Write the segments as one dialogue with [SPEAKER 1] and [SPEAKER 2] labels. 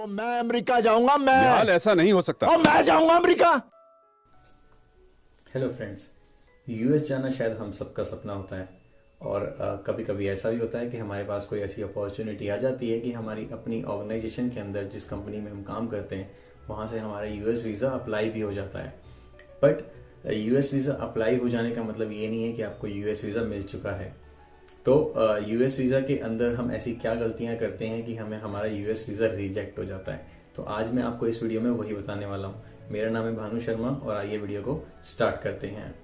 [SPEAKER 1] तो मैं अमेरिका जाऊंगा।
[SPEAKER 2] निहाल, ऐसा नहीं हो सकता।
[SPEAKER 1] और मैं जाऊंगा अमेरिका।
[SPEAKER 3] हेलो फ्रेंड्स, यूएस जाना शायद हम सबका सपना होता है और कभी कभी ऐसा भी होता है कि हमारे पास कोई ऐसी अपॉर्चुनिटी आ जाती है कि हमारी अपनी ऑर्गेनाइजेशन के अंदर जिस कंपनी में हम काम करते हैं वहाँ से हमारा यूएस वीज़ा अप्लाई भी हो जाता है। बट यूएस वीज़ा अप्लाई हो जाने का मतलब ये नहीं है कि आपको यूएस वीज़ा मिल चुका है। तो यूएस वीज़ा के अंदर हम ऐसी क्या गलतियां करते हैं कि हमें हमारा यूएस वीज़ा रिजेक्ट हो जाता है। तो आज मैं आपको इस वीडियो में वही बताने वाला हूँ। मेरा नाम है भानु शर्मा और आइए वीडियो को स्टार्ट करते हैं।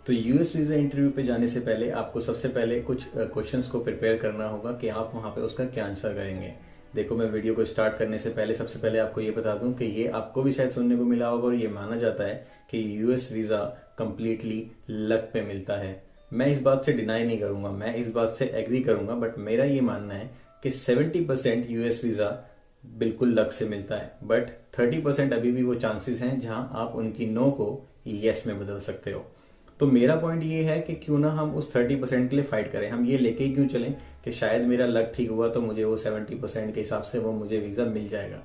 [SPEAKER 3] तो यूएस वीज़ा इंटरव्यू पे जाने से पहले आपको सबसे पहले कुछ क्वेश्चंस को प्रिपेयर करना होगा कि आप वहाँ पे उसका क्या आंसर करेंगे। देखो, मैं वीडियो को स्टार्ट करने से पहले सबसे पहले आपको ये बता दूं कि ये आपको भी शायद सुनने को मिला होगा और ये माना जाता है कि यूएस वीज़ा कंप्लीटली लक पे मिलता है। मैं इस बात से डिनाई नहीं करूंगा, मैं इस बात से एग्री करूंगा, बट मेरा ये मानना है कि 70% यूएस वीज़ा बिल्कुल लक से मिलता है, बट 30% अभी भी वो चांसेस हैं जहां आप उनकी नो को येस में बदल सकते हो। तो मेरा पॉइंट ये है कि क्यों ना हम उस 30% के लिए फाइट करें। हम ये लेके ही क्यों चलें कि शायद मेरा लक ठीक हुआ तो मुझे वो 70% के हिसाब से वो मुझे वीज़ा मिल जाएगा।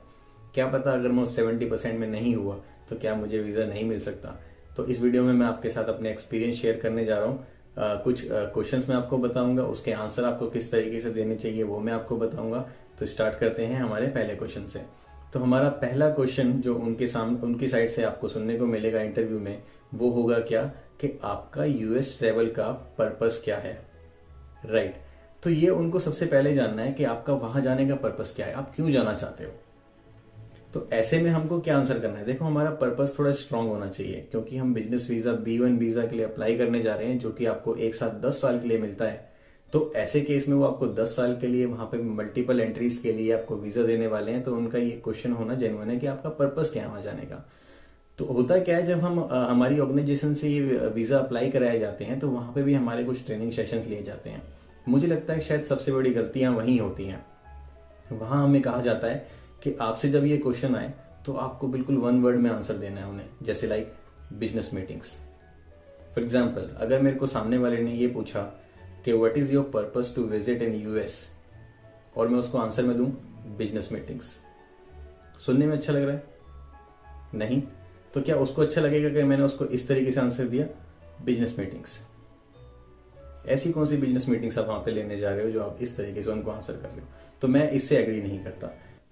[SPEAKER 3] क्या पता अगर मैं उस 70% में नहीं हुआ तो क्या मुझे वीज़ा नहीं मिल सकता। तो इस वीडियो में मैं आपके साथ अपने एक्सपीरियंस शेयर करने जा रहा हूँ। कुछ क्वेश्चंस मैं आपको बताऊंगा, उसके आंसर आपको किस तरीके से देने चाहिए वो मैं आपको बताऊंगा। तो स्टार्ट करते हैं हमारे पहले क्वेश्चन से। तो हमारा पहला क्वेश्चन जो उनकी साइड से आपको सुनने को मिलेगा इंटरव्यू में वो होगा क्या कि आपका यूएस ट्रेवल का पर्पस क्या है। राइट। तो ये उनको सबसे पहले जानना है कि आपका वहां जाने का पर्पस क्या है, आप क्यों जाना चाहते हो। तो ऐसे में हमको क्या आंसर करना है। देखो, हमारा पर्पस थोड़ा स्ट्रांग होना चाहिए क्योंकि हम बिजनेस वीजा B1 वीजा के लिए अप्लाई करने जा रहे हैं जो कि आपको एक साथ 10 साल के लिए मिलता है। तो ऐसे केस में वो आपको 10 साल के लिए वहां पे मल्टीपल एंट्रीज के लिए आपको वीजा देने वाले हैं। तो उनका ये क्वेश्चन होना जेन्युइन है कि आपका पर्पस क्या है वहां जाने का। तो होता क्या है, जब हम हमारी ऑर्गेनाइजेशन से ये वीजा अप्लाई कराए जाते हैं तो वहां पे भी हमारे कुछ ट्रेनिंग सेशंस लिए जाते हैं। मुझे लगता है शायद सबसे बड़ी गलतियां वहीं होती हैं। वहां हमें कहा जाता है कि आपसे जब ये क्वेश्चन आए तो आपको बिल्कुल वन वर्ड में आंसर देना है उन्हें, जैसे like business meetings. For example, अगर मेरे को सामने वाले ने ये पूछा कि what is your purpose to visit in US और मैं उसको आंसर में दूं बिजनेस मीटिंग्स, सुनने में अच्छा लग रहा है? नहीं। तो क्या उसको अच्छा लगेगा कि मैंने उसको इस तरीके से आंसर दिया बिजनेस मीटिंग्स? ऐसी कौन सी बिजनेस मीटिंग्स आप वहां पे लेने जा रहे हो जो आप इस तरीके से उनको आंसर कर रहे हो? तो मैं इससे एग्री नहीं करता।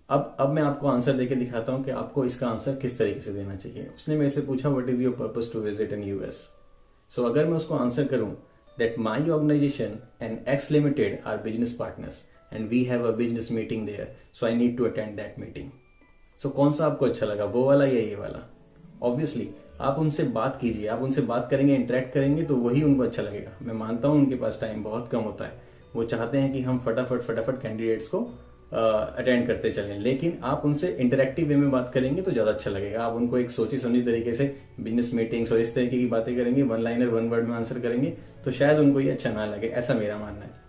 [SPEAKER 3] अब मैं आपको आंसर देके दिखाता हूं कि आपको इसका आंसर किस तरीके से देना चाहिए। उसने मेरे से पूछा what is your purpose to visit in US. So अगर मैं उसको आंसर करूं that my organisation and X limited are business partners and we have a business meeting there, so I need to attend that meeting. So कौन सा आपको अच्छा लगा, वो वाला या ये वाला? ऑब्वियसली आप उनसे बात कीजिए, आप उनसे बात करेंगे, इंटरेक्ट करेंगे तो वही उनको अच्छा लगेगा। मैं मानता हूं उनके पास टाइम बहुत कम होता है, वो चाहते हैं कि हम फटाफट कैंडिडेट्स को अटेंड करते चलें, लेकिन आप उनसे इंटरेक्टिव वे में बात करेंगे तो ज्यादा अच्छा लगेगा। आप उनको एक सोची समझी तरीके से बिजनेस मीटिंग्स और इस तरीके की बातें करेंगे, वन लाइनर वन वर्ड में आंसर करेंगे तो शायद उनको ये अच्छा ना लगे, ऐसा मेरा मानना है।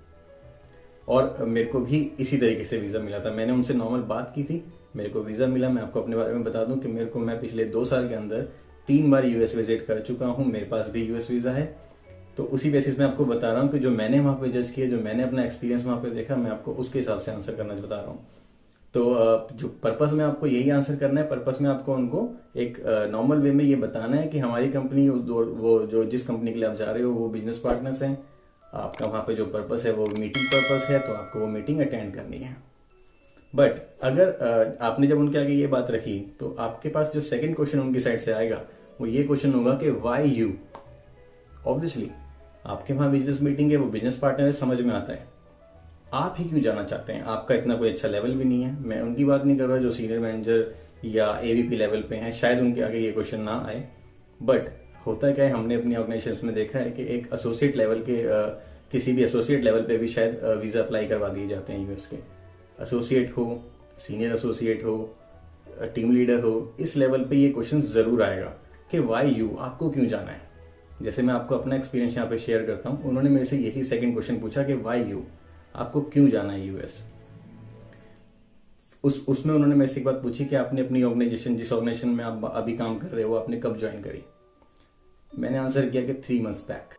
[SPEAKER 3] और मेरे को भी इसी तरीके से वीजा मिला था। मैंने उनसे नॉर्मल बात की थी, मेरे को वीजा मिला। मैं आपको अपने बारे में बता दूं कि मैं पिछले 2 साल के अंदर 3 बार यूएस विजिट कर चुका हूं, मेरे पास भी यूएस वीजा है। तो उसी बेसिस में आपको बता रहा हूं कि जो मैंने वहां पे जज किया, जो मैंने अपना एक्सपीरियंस वहां पे देखा, मैं आपको उसके हिसाब से आंसर करना बता रहा हूँ। तो जो पर्पस में आपको यही आंसर करना है। पर्पस में आपको उनको एक नॉर्मल वे में ये बताना है कि हमारी कंपनी वो जो जिस कंपनी के लिए आप जा रहे हो वो बिजनेस पार्टनर्स हैं, आपका वहां पे जो पर्पस है वो मीटिंग पर्पस है, तो आपको वो मीटिंग अटेंड करनी है। बट अगर आपने जब उनके आगे ये बात रखी तो आपके पास जो सेकंड क्वेश्चन उनकी साइड से आएगा वो ये क्वेश्चन होगा कि व्हाई यू। ऑब्वियसली आपके वहां बिजनेस मीटिंग है, वो बिजनेस पार्टनर है, समझ में आता है। आप ही क्यों जाना चाहते हैं? आपका इतना कोई अच्छा लेवल भी नहीं है। मैं उनकी बात नहीं कर रहा जो सीनियर मैनेजर या एवीपी लेवल पे हैं, शायद उनके आगे ये क्वेश्चन ना आए। बट होता क्या है, हमने अपनी ऑर्गेनाइजेशन में देखा है कि एक एसोसिएट लेवल के किसी भी एसोसिएट लेवल पे भी शायद वीजा अप्लाई करवा दिए जाते हैं यूएस के। एसोसिएट हो, सीनियर एसोसिएट हो, टीम लीडर हो, इस लेवल पे ये क्वेश्चन जरूर आएगा कि व्हाई यू, आपको क्यों जाना है। जैसे मैं आपको अपना एक्सपीरियंस यहाँ पे शेयर करता हूँ, उन्होंने मेरे से यही सेकंड क्वेश्चन पूछा कि व्हाई यू, आपको क्यों जाना है यूएस। उसमें उन्होंने मेरे से एक बात पूछी कि आपने अपनी ऑर्गेनाइजेशन, जिस ऑर्गेनाइजेशन में आप अभी काम कर रहे हो, आपने कब ज्वाइन करी। मैंने आंसर किया कि 3 months बैक।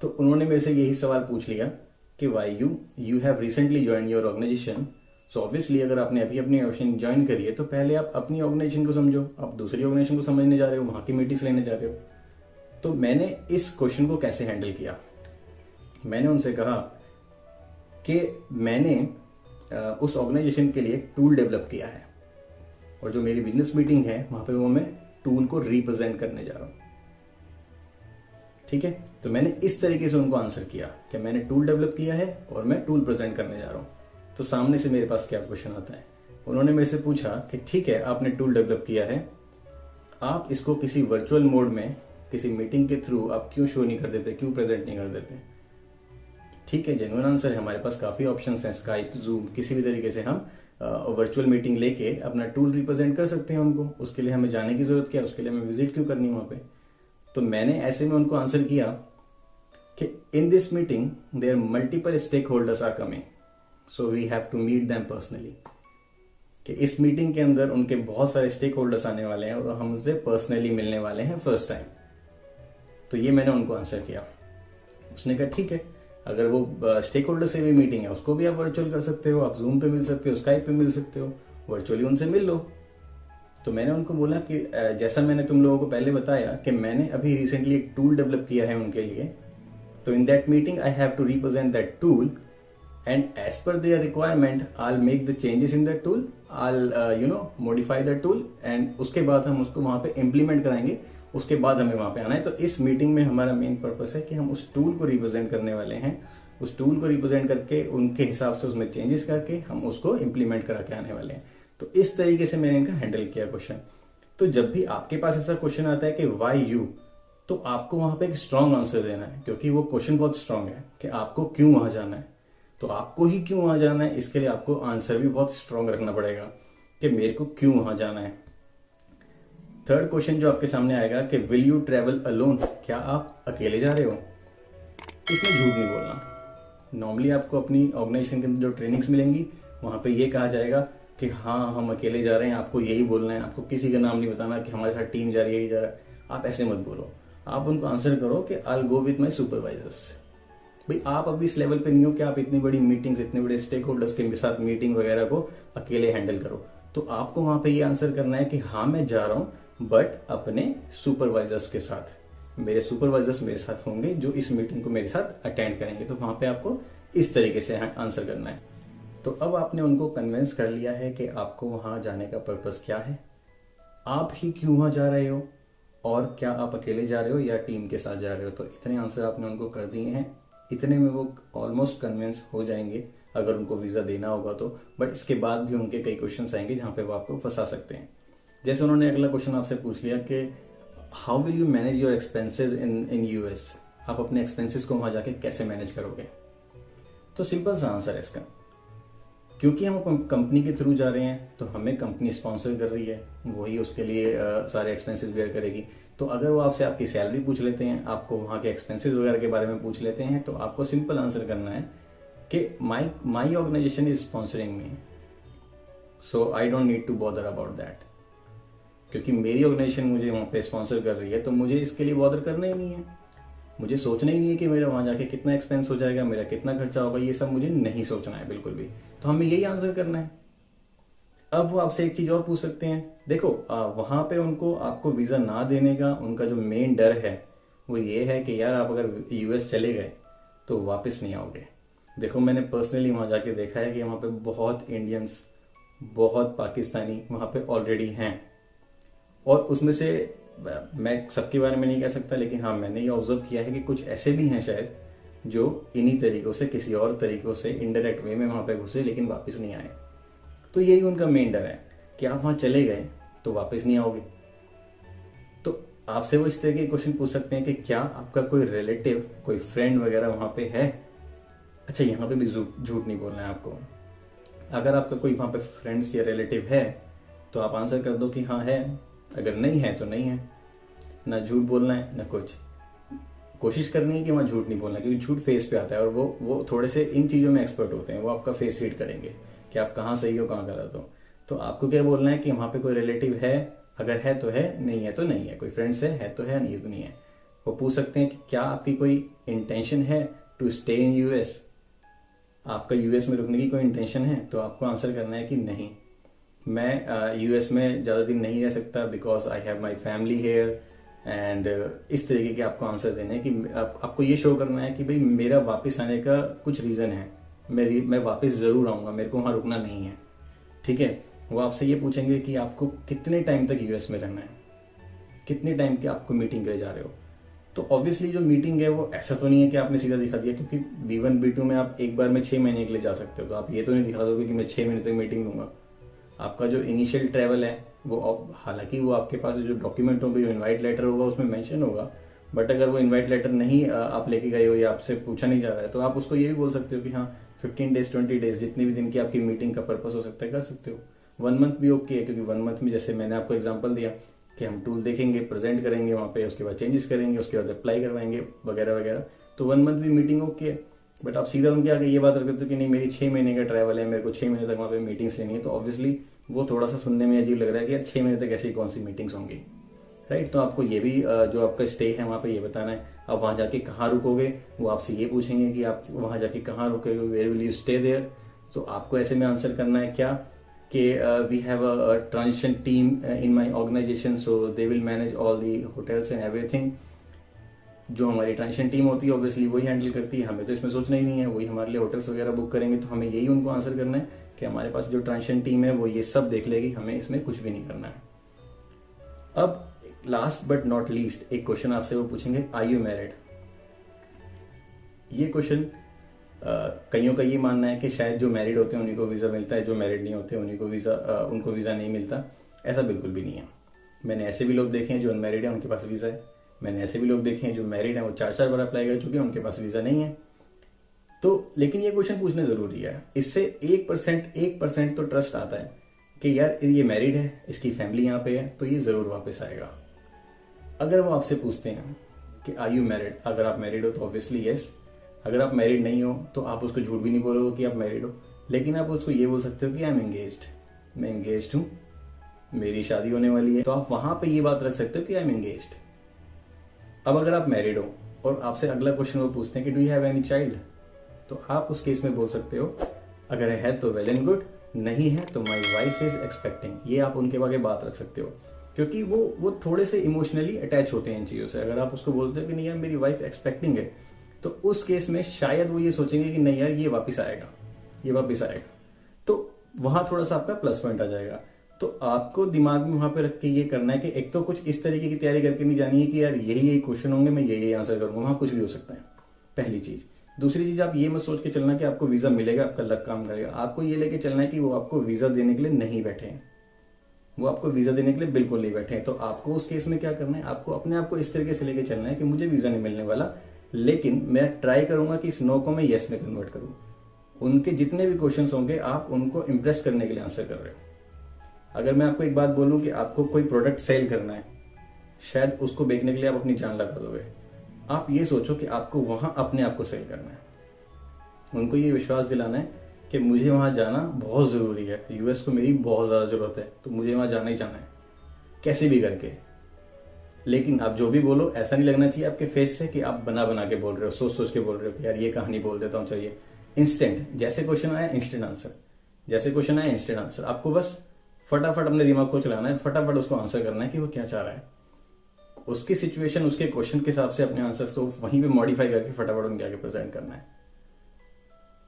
[SPEAKER 3] तो उन्होंने मेरे से यही सवाल पूछ लिया कि why you have recently join your organization. So obviously अगर आपने अभी अपनी ऑर्गेनाइजेशन ज्वाइन करी है तो पहले आप अपनी ऑर्गेनाइजेशन को समझो, आप दूसरी ऑर्गेनाइजेशन को समझने जा रहे हो, वहां की मीटिंग्स लेने जा रहे हो। तो मैंने इस क्वेश्चन को कैसे हैंडल किया, मैंने उनसे कहा कि मैंने उस ऑर्गेनाइजेशन के लिए एक टूल डेवलप किया है और जो मेरी बिजनेस मीटिंग है वहां पे वो मैं टूल को रिप्रेजेंट करने जा रहा हूं। ठीक है, तो मैंने इस तरीके से उनको आंसर किया कि मैंने टूल डेवलप किया है और मैं टूल प्रेजेंट करने जा रहा हूं। तो सामने से मेरे पास क्या क्वेश्चन आता है, उन्होंने मेरे से पूछा कि ठीक है आपने टूल डेवलप किया है, आप इसको किसी वर्चुअल मोड में किसी मीटिंग के थ्रू आप क्यों शो नहीं कर देते, क्यों प्रेजेंट नहीं कर देते। ठीक है, जेन्युइन आंसर है, हमारे पास काफी ऑप्शंस हैं, स्काइप, जूम, किसी भी तरीके से हम वर्चुअल मीटिंग लेके अपना टूल रिप्रेजेंट कर सकते हैं उनको। उसके लिए हमें जाने की जरूरत क्या है, उसके लिए हमें विजिट क्यों करनी है वहां पे। तो मैंने ऐसे में उनको आंसर किया कि in this meeting there multiple stakeholders are coming, so we have to meet them personally. कि इस मीटिंग के अंदर उनके बहुत सारे स्टेक होल्डर्स आने वाले हैं और हमसे पर्सनली मिलने वाले हैं फर्स्ट टाइम। तो ये मैंने उनको आंसर किया। उसने कहा ठीक है, अगर वो स्टेक होल्डर से भी मीटिंग है उसको भी आप वर्चुअल कर सकते हो, आप जूम पे मिल सकते हो, स्काइप पे मिल सकते हो, वर्चुअली उनसे मिल लो। तो मैंने उनको बोला कि जैसा मैंने तुम लोगों को पहले बताया कि मैंने अभी रिसेंटली एक टूल डेवलप किया है उनके लिए, तो in that meeting I have to represent that tool and as per their requirement I will make the changes in that tool, I will modify that tool and उसके बाद हम उसको वहां पे इम्प्लीमेंट कराएंगे। उसके बाद हमें वहां पे आना है। तो इस मीटिंग में हमारा मेन पर्पस है कि हम उस टूल को रिप्रेजेंट करने वाले हैं, उस टूल को रिप्रेजेंट करके उनके हिसाब से उसमें चेंजेस करके हम उसको इम्प्लीमेंट करा के आने वाले हैं। तो इस तरीके से मैंने इनका हैंडल किया क्वेश्चन। तो जब भी आपके पास ऐसा क्वेश्चन आता है कि वाई यू, तो आपको वहां पे एक स्ट्रांग आंसर देना है, क्योंकि वो क्वेश्चन बहुत स्ट्रांग है कि आपको क्यों वहां जाना है। तो आपको ही क्यों वहां जाना है, इसके लिए आपको आंसर भी बहुत स्ट्रांग रखना पड़ेगा कि मेरे को क्यों वहां जाना है। थर्ड क्वेश्चन जो आपके सामने आएगा कि विल यू ट्रेवल अलोन, क्या आप अकेले जा रहे हो। इसमें झूठ नहीं बोलना। नॉर्मली आपको अपनी ऑर्गेनाइजेशन के अंदर जो ट्रेनिंग्स मिलेंगी वहां पे ये कहा जाएगा कि हाँ हम अकेले जा रहे हैं, आपको यही बोलना है, आपको किसी का नाम नहीं बताना कि हमारे साथ टीम जा रही है, ये जा रहा है। आप ऐसे मत बोलो, आप उनको आंसर करो कि I will go with my supervisors. भाई आप अभी इस लेवल पे नहीं हो कि आप इतनी बड़ी मीटिंग्स, इतने बड़े स्टेक होल्डर्स के साथ मीटिंग वगैरह को अकेले हैंडल करो। तो आपको वहां पे ये आंसर करना है कि हाँ मैं जा रहा हूँ बट अपने सुपरवाइजर्स के साथ, मेरे सुपरवाइजर्स मेरे साथ होंगे जो इस मीटिंग को मेरे साथ अटेंड करेंगे। तो वहां पे आपको इस तरीके से आंसर करना है। तो अब आपने उनको कन्विंस कर लिया है कि आपको वहां जाने का पर्पस क्या है, आप ही क्यों वहां जा रहे हो, और क्या आप अकेले जा रहे हो या टीम के साथ जा रहे हो। तो इतने आंसर आपने उनको कर दिए हैं, इतने में वो ऑलमोस्ट कन्विंस हो जाएंगे अगर उनको वीजा देना होगा तो। बट इसके बाद भी उनके कई क्वेश्चंस आएंगे जहां पे वो आपको फंसा सकते हैं। जैसे उन्होंने अगला क्वेश्चन आपसे पूछ लिया कि how will you manage your expenses in US, आप अपने एक्सपेंसेस को वहां जाके कैसे मैनेज करोगे। तो सिंपल सा आंसर है इसका, क्योंकि हम कंपनी के थ्रू जा रहे हैं तो हमें कंपनी स्पॉन्सर कर रही है, वही उसके लिए सारे एक्सपेंसेस बेयर करेगी। तो अगर वो आपसे आपकी सैलरी पूछ लेते हैं, आपको वहाँ के एक्सपेंसेस वगैरह के बारे में पूछ लेते हैं, तो आपको सिंपल आंसर करना है कि my organisation is sponsoring me, so I don't need to bother about that. क्योंकि मेरी ऑर्गेनाइजेशन मुझे वहाँ पे स्पॉन्सर कर रही है तो मुझे इसके लिए बॉदर करना ही नहीं है, मुझे सोचना ही नहीं है कि मेरा वहाँ जाके कितना एक्सपेंस हो जाएगा, मेरा कितना खर्चा होगा, ये सब मुझे नहीं सोचना है बिल्कुल भी। तो हमें यही आंसर करना है। अब वो आपसे एक चीज और पूछ सकते हैं, देखो वहां पे उनको आपको वीजा ना देने का उनका जो मेन डर है वो ये है कि यार आप अगर यूएस चले गए तो वापस नहीं आओगे। देखो मैंने पर्सनली वहां जाके देखा है कि वहां पे बहुत इंडियंस, बहुत पाकिस्तानी वहां पे ऑलरेडी हैं, और उसमें से मैं सबके बारे में नहीं कह सकता, लेकिन हाँ मैंने ये ऑब्जर्व किया है कि कुछ ऐसे भी हैं शायद जो इन्हीं तरीकों से, किसी और तरीकों से इनडायरेक्ट वे में वहां पे घुसे लेकिन वापस नहीं आए। तो यही उनका मेन डर है कि आप वहां चले गए तो वापस नहीं आओगे। तो आपसे वो इस तरह के क्वेश्चन पूछ सकते हैं कि क्या आपका कोई रिलेटिव, कोई फ्रेंड वगैरह वहां पे है। अच्छा यहाँ पे भी झूठ नहीं बोलना है आपको। अगर आपका कोई वहां पे फ्रेंड्स या रिलेटिव है तो आप आंसर कर दो कि हाँ है, अगर नहीं है तो नहीं है। ना झूठ बोलना है ना कुछ, कोशिश करनी है कि वहां झूठ नहीं बोलना, क्योंकि झूठ फेस पे आता है और वो थोड़े से इन चीजों में एक्सपर्ट होते हैं, वो आपका फेस रीड करेंगे कि आप कहाँ सही हो कहाँ गलत हो। तो आपको क्या बोलना है कि वहां पे कोई रिलेटिव है, अगर है तो है, नहीं है तो नहीं है, कोई फ्रेंड्स है तो है, नहीं है तो नहीं है। वो पूछ सकते हैं कि क्या आपकी कोई इंटेंशन है टू स्टे इन यूएस, आपका यूएस में रुकने की कोई इंटेंशन है। तो आपको आंसर करना है कि नहीं, मैं यूएस में ज़्यादा दिन नहीं रह सकता because I have my family here. And इस तरीके के आपको आंसर देने हैं कि आपको ये शो करना है कि भाई मेरा वापस आने का कुछ रीज़न है, मैं वापस ज़रूर आऊँगा, मेरे को वहाँ रुकना नहीं है। ठीक है, वो आपसे ये पूछेंगे कि आपको कितने टाइम तक यूएस में रहना है, कितने टाइम की आपको मीटिंग के लिए जा रहे हो। तो ऑब्वियसली जो मीटिंग है वो ऐसा तो नहीं है कि आपने सीधा दिखा दिया, क्योंकि B1 B2 में आप एक बार में 6 महीने के लिए जा सकते हो। तो आप ये तो नहीं दिखा दोगे कि मैं 6 महीने तक मीटिंग दूंगा। आपका जो इनिशियल ट्रैवल है वो हालांकि वो आपके पास जो डॉक्यूमेंट होंगे, जो इनवाइट लेटर होगा उसमें मेंशन होगा, बट अगर वो इनवाइट लेटर नहीं आप लेके गए हो या आपसे पूछा नहीं जा रहा है तो आप उसको ये भी बोल सकते हो कि हाँ 15 डेज 20 डेज जितने भी दिन की आपकी मीटिंग का पर्पस हो सकता है कर सकते हो। 1 मंथ भी ओके है, क्योंकि 1 मंथ में जैसे मैंने आपको एग्जांपल दिया कि हम टूल देखेंगे, प्रेजेंट करेंगे वहाँ पे, उसके बाद चेंजेस करेंगे, उसके बाद अप्लाई करवाएंगे वगैरह वगैरह। तो 1 मंथ भी मीटिंग ओके है। बट आप सीधा उनके आगे ये बात रखते हो कि नहीं मेरी 6 महीने का ट्रैवल है, मेरे को 6 महीने तक वहाँ पे मीटिंग्स लेनी है, तो ऑब्वियसली वो थोड़ा सा सुनने में अजीब लग रहा है कि यार 6 महीने तक ऐसी कौन सी मीटिंग्स होंगी, राइट। तो आपको ये भी जो आपका स्टे है वहाँ पे ये बताना है। आप वहाँ जाके कहाँ रुकोगे, वो आपसे ये पूछेंगे कि आप वहाँ जाके कहाँ रुकोगे, where will you stay there. तो आपको ऐसे में आंसर करना है क्या कि we have a transition team in my organisation, so they will manage all the hotels and everything. जो हमारी ट्रांजिशन टीम होती है ऑब्वियसली वही हैंडल करती है, हमें तो इसमें सोचना ही नहीं है, वही हमारे लिए होटल्स वगैरह बुक करेंगे। तो हमें यही उनको आंसर करना है कि हमारे पास जो ट्रांजिशन टीम है वो ये सब देख लेगी, हमें इसमें कुछ भी नहीं करना है। अब लास्ट बट नॉट लीस्ट एक क्वेश्चन आपसे वो पूछेंगे, आर यू मैरिड। ये क्वेश्चन कईयों का ये मानना है कि शायद जो मैरिड होते हैं उन्हीं को वीज़ा मिलता है, जो मैरिड नहीं होते उन्हीं को उनको वीज़ा नहीं मिलता। ऐसा बिल्कुल भी नहीं है। मैंने ऐसे भी लोग देखे हैं जो अनमैरिड है उनके पास वीज़ा है, मैंने ऐसे भी लोग देखे हैं जो मैरिड हैं वो 4 बार अप्लाई कर चुके हैं, उनके पास वीज़ा नहीं है। तो लेकिन ये क्वेश्चन पूछना ज़रूरी है, इससे 1% तो ट्रस्ट आता है कि यार ये मैरिड है, इसकी फैमिली यहाँ पे है, तो ये ज़रूर वापस आएगा। अगर वो आपसे पूछते हैं कि आर यू मैरिड, अगर आप मैरिड हो तो ऑब्वियसली येस। अगर आप मैरिड नहीं हो तो आप उसको झूठ भी नहीं बोलोगे कि आप मैरिड हो, लेकिन आप उसको ये बोल सकते हो कि आई एम एंगेज्ड, मैं एंगेज्ड हूँ, मेरी शादी होने वाली है। तो आप वहाँ पे ये बात रख सकते हो कि आई एम एंगेज्ड। अब अगर आप मैरिड हो और आपसे अगला क्वेश्चन वो पूछते हैं कि do you have any child, तो आप उस केस में बोल सकते हो अगर है तो वेल एंड गुड, नहीं है तो माई वाइफ इज एक्सपेक्टिंग। ये आप उनके आगे बात रख सकते हो, क्योंकि वो थोड़े से इमोशनली अटैच होते हैं इन चीज़ों से। अगर आप उसको बोलते हो कि नहीं यार मेरी वाइफ एक्सपेक्टिंग है, तो उस केस में शायद वो ये सोचेंगे कि नहीं यार ये वापस आएगा, ये वापस आएगा। तो वहाँ थोड़ा सा आपका प्लस पॉइंट आ जाएगा। तो आपको दिमाग में वहाँ पे रख के ये करना है कि एक तो कुछ इस तरीके की तैयारी करके नहीं जानी है कि यार यही क्वेश्चन होंगे, मैं यही आंसर करूँगा, वहाँ कुछ भी हो सकता है, पहली चीज़। दूसरी चीज़, आप ये मत सोच के चलना कि आपको वीज़ा मिलेगा, आपका लक काम करेगा। आपको ये लेके चलना है कि वो आपको वीज़ा देने के लिए नहीं बैठे हैं, वो आपको वीज़ा देने के लिए बिल्कुल नहीं बैठे हैं। तो आपको उस केस में क्या करना है, आपको अपने आप को इस तरीके से लेके चलना है कि मुझे वीज़ा नहीं मिलने वाला, लेकिन मैं ट्राई करूंगा कि इस नो को मैं येस में कन्वर्ट करूं। उनके जितने भी क्वेश्चंस होंगे आप उनको इंप्रेस करने के लिए आंसर कर रहे हो। अगर मैं आपको एक बात बोलूं कि आपको कोई प्रोडक्ट सेल करना है, शायद उसको बेचने के लिए आप अपनी जान लगा दोगे। आप ये सोचो कि आपको वहां अपने आप को सेल करना है, उनको ये विश्वास दिलाना है कि मुझे वहां जाना बहुत ज़रूरी है, यूएस को मेरी बहुत ज़्यादा ज़रूरत है, तो मुझे वहां जाना ही जाना है कैसे भी करके। लेकिन आप जो भी बोलो ऐसा नहीं लगना चाहिए आपके फेस से कि आप बना के बोल रहे हो, सोच सोच के बोल रहे हो कि यार ये कहानी बोल देता हूँ चाहिए। इंस्टेंट, जैसे क्वेश्चन आया इंस्टेंट आंसर, जैसे क्वेश्चन आया इंस्टेंट आंसर। आपको बस फटाफट अपने दिमाग को चलाना है, फटाफट उसको आंसर करना है कि वो क्या चाह रहा है, उसकी सिचुएशन उसके क्वेश्चन के हिसाब से अपने आंसर्स को वहीं पे मॉडिफाई करके फटाफट उनके आगे प्रेजेंट करना है।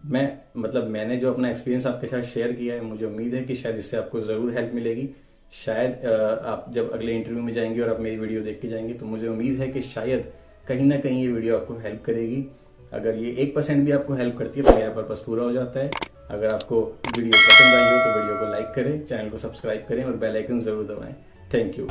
[SPEAKER 3] मैंने जो अपना एक्सपीरियंस आपके साथ शेयर किया है, मुझे उम्मीद है कि शायद इससे आपको ज़रूर हेल्प मिलेगी। शायद आप जब अगले इंटरव्यू में जाएंगे और आप मेरी वीडियो देख के जाएंगे तो मुझे उम्मीद है कि शायद कहीं ना कहीं ये वीडियो आपको हेल्प करेगी। अगर ये 1% भी आपको हेल्प करती है तो मेरा पर्पस पूरा हो जाता है। अगर आपको वीडियो पसंद आई हो तो वीडियो को लाइक करें, चैनल को सब्सक्राइब करें और बेल आइकन जरूर दबाएं। Thank you.